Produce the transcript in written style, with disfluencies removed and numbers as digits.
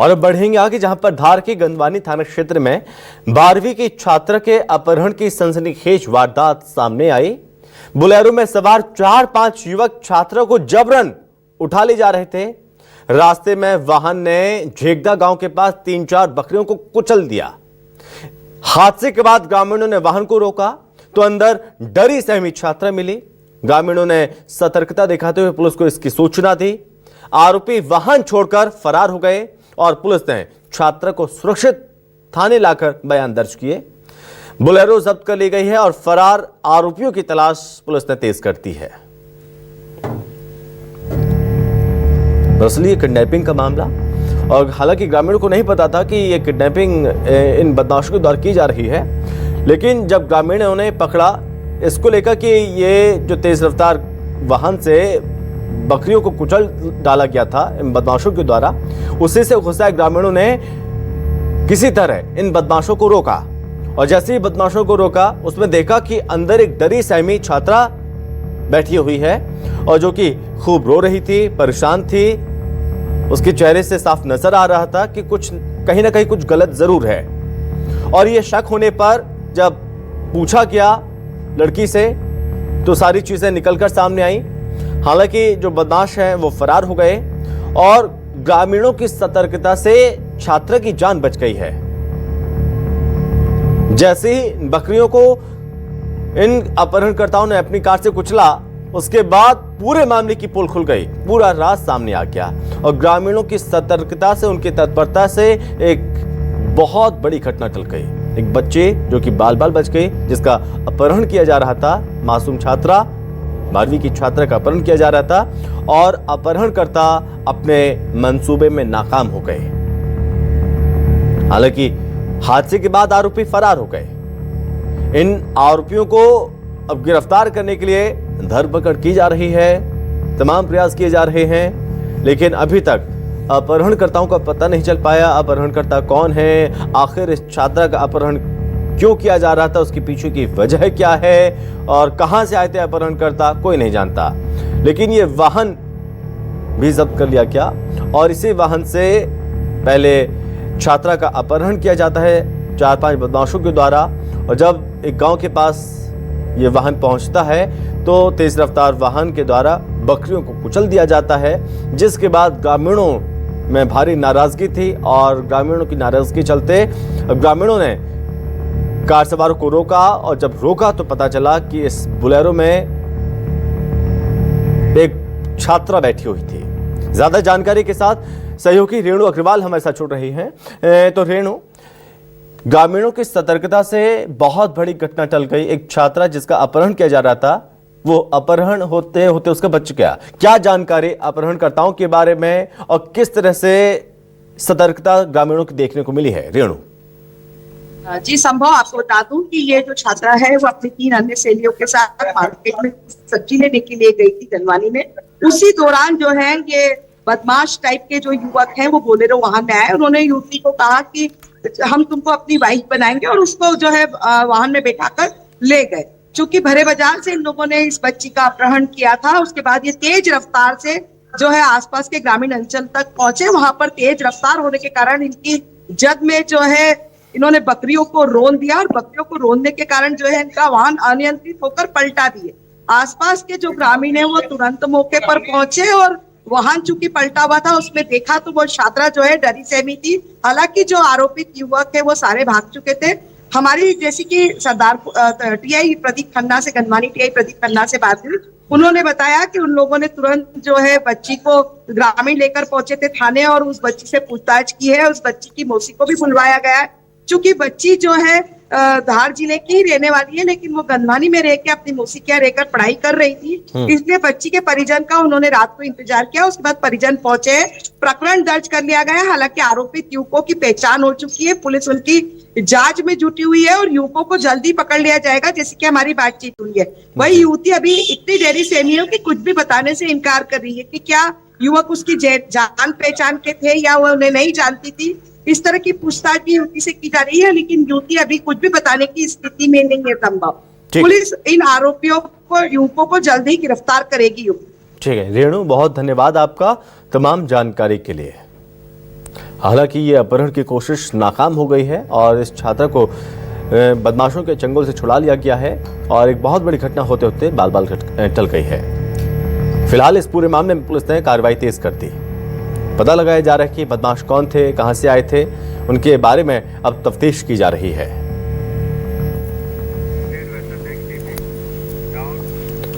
और अब बढ़ेंगे आगे, जहां पर धार के गंदवानी थाना क्षेत्र में 12वीं की छात्रा के अपहरण की सनसनीखेज वारदात सामने आई। बोलेरो में सवार 4-5 युवक छात्रा को जबरन उठा ले जा रहे थे। रास्ते में वाहन ने झेगदा गांव के पास 3-4 बकरियों को कुचल दिया। हादसे के बाद ग्रामीणों ने वाहन को रोका तो अंदर डरी सहमी छात्रा मिली। ग्रामीणों ने सतर्कता दिखाते हुए पुलिस को इसकी सूचना दी। आरोपी वाहन छोड़कर फरार हो गए और पुलिस ने छात्रा को सुरक्षित थाने लाकर बयान दर्ज किए। बोलेरो जब्त कर ली गई है और फरार आरोपियों की तलाश पुलिस ने तेज कर दी है। दरअसल ये किडनैपिंग का मामला, और हालांकि ग्रामीणों को नहीं पता था कि ये किडनैपिंग इन बदमाशों के द्वारा की जा रही है, लेकिन जब ग्रामीणों ने पकड़ा इसको लेकर कि ये जो तेज रफ्तार वाहन से बकरियों को कुचल डाला गया था इन बदमाशों के द्वारा, उसी से गुस्साए ग्रामीणों ने किसी तरह इन बदमाशों को रोका। और जैसे ही बदमाशों को रोका उसमें देखा कि अंदर एक डरी सहमी छात्रा बैठी हुई है और जो कि खूब रो रही थी, परेशान थी। उसके चेहरे से साफ नजर आ रहा था कि कुछ कहीं ना कहीं कुछ गलत जरूर है। और यह शक होने पर जब पूछा गया लड़की से तो सारी चीजें निकलकर सामने आई। हालांकि जो बदमाश हैं वो फरार हो गए और ग्रामीणों की सतर्कता से छात्रा की जान बच गई है। जैसे ही बकरियों को इन अपहरणकर्ताओं ने अपनी कार से कुचला, उसके बाद पूरे मामले की पोल खुल गई, पूरा राज सामने आ गया और ग्रामीणों की सतर्कता से, उनकी तत्परता से एक बहुत बड़ी घटना टल गई। एक बच्चे जो कि बाल बाल बच गए, जिसका अपहरण किया जा रहा था, मासूम छात्रा 12वीं की छात्रा का अपहरण किया जा रहा था और अपहरणकर्ता अपने मंसूबे में नाकाम हो गए। हालांकि हादसे के बाद आरोपी फरार हो गए। इन आरोपियों को अब गिरफ्तार करने के लिए धरपकड़ की जा रही है, तमाम प्रयास किए जा रहे हैं, लेकिन अभी तक अपहरणकर्ताओं का पता नहीं चल पाया। अपहरणकर्ता कौन है, आखिर इस छात्रा का अपहरण क्यों किया जा रहा था, उसके पीछे की वजह क्या है और कहां से आए थे अपहरणकर्ता, कोई नहीं जानता। लेकिन ये वाहन भी जब्त कर लिया गया और इसी वाहन से पहले छात्रा का अपहरण किया जाता है 4-5 बदमाशों के द्वारा। और जब एक गांव के पास ये वाहन पहुंचता है तो तेज रफ्तार वाहन के द्वारा बकरियों को कुचल दिया जाता है, जिसके बाद ग्रामीणों में भारी नाराजगी थी और ग्रामीणों की नाराजगी चलते ग्रामीणों ने कार सवारों को रोका और जब रोका तो पता चला कि इस बोलेरो में एक छात्रा बैठी हुई थी। ज्यादा जानकारी के साथ सहयोगी रेणु अग्रवाल हमारे साथ जुड़ रही हैं। तो रेणु, ग्रामीणों की सतर्कता से बहुत बड़ी घटना टल गई। एक छात्रा जिसका अपहरण किया जा रहा था, वो अपहरण होते होते उसका बच गया। क्या जानकारी अपहरणकर्ताओं के बारे में और किस तरह से सतर्कता ग्रामीणों की देखने को मिली है, रेणु? जी संभव, आपको बता दूं कि ये जो छात्रा है वो अपनी 3 अन्य सहेलियों के साथ मार्केट में सब्जी लेने के लिए गई थी गंदवानी में। उसी दौरान जो है ये बदमाश टाइप के जो युवक हैं वो बोलेरो वाहन में आए। उन्होंने युवती को कहा कि हम तुमको अपनी वाइफ बनाएंगे और उसको जो है वाहन में बैठाकर ले गए। चूंकि भरे बाजार से इन लोगों ने इस बच्ची का अपहरण किया था, उसके बाद ये तेज रफ्तार से जो है आसपास के ग्रामीण अंचल तक पहुंचे। वहां पर तेज रफ्तार होने के कारण इनकी जद में जो है इन्होंने बकरियों को रोन दिया और बकरियों को रोनने के कारण जो है इनका वाहन अनियंत्रित होकर पलटा दिए। आसपास के जो ग्रामीण है वो तुरंत मौके पर पहुंचे और वाहन चूंकि पलटा हुआ था उसमें देखा तो वो छात्रा जो है डरी सहमी थी। हालांकि जो आरोपित युवक है वो सारे भाग चुके थे। हमारी जैसे कि सरदार टीआई प्रदीप खन्ना से, गंदवानी टीआई प्रदीप खन्ना से बात हुई, उन्होंने बताया कि उन लोगों ने तुरंत जो है बच्ची को ग्रामीण लेकर पहुंचे थे थाने और उस बच्ची से पूछताछ की है। उस बच्ची की मौसी को भी बुलवाया गया है। चूंकि बच्ची जो है धार जिले की रहने वाली है, लेकिन वो गंदवानी में रह के अपनी मौसी के यहाँ रहकर पढ़ाई कर रही थी, इसलिए बच्ची के परिजन का उन्होंने रात को इंतजार किया। उसके बाद परिजन पहुंचे, प्रकरण दर्ज कर लिया गया। हालांकि आरोपित युवकों की पहचान हो चुकी है, पुलिस उनकी जांच में जुटी हुई है और युवकों को जल्दी पकड़ लिया जाएगा, जैसे कि हमारी बातचीत हुई है। वही युवती अभी इतनी डेरी सहमी है कि कुछ भी बताने से इनकार कर रही है कि क्या युवक उसकी जान पहचान के थे या वो उन्हें नहीं जानती थी। इस तरह की पूछताछ भी युवती से की जा रही है, लेकिन युवती अभी कुछ भी बताने की स्थिति में नहीं है संभव। पुलिस इन आरोपियों को, युवकों को जल्द ही गिरफ्तार करेगी। ठीक है रेणु, बहुत धन्यवाद आपका तमाम जानकारी के लिए। हालांकि ये अपहरण की कोशिश नाकाम हो गई है और इस छात्रा को बदमाशों के चंगुल से छुड़ा लिया गया है और एक बहुत बड़ी घटना होते होते बाल बाल टल गई है। फिलहाल इस पूरे मामले में पुलिस ने कार्रवाई तेज कर दी। पता लगाया जा रहा है कि बदमाश कौन थे, कहां से आए थे, उनके बारे में अब तफ्तीश की जा रही है।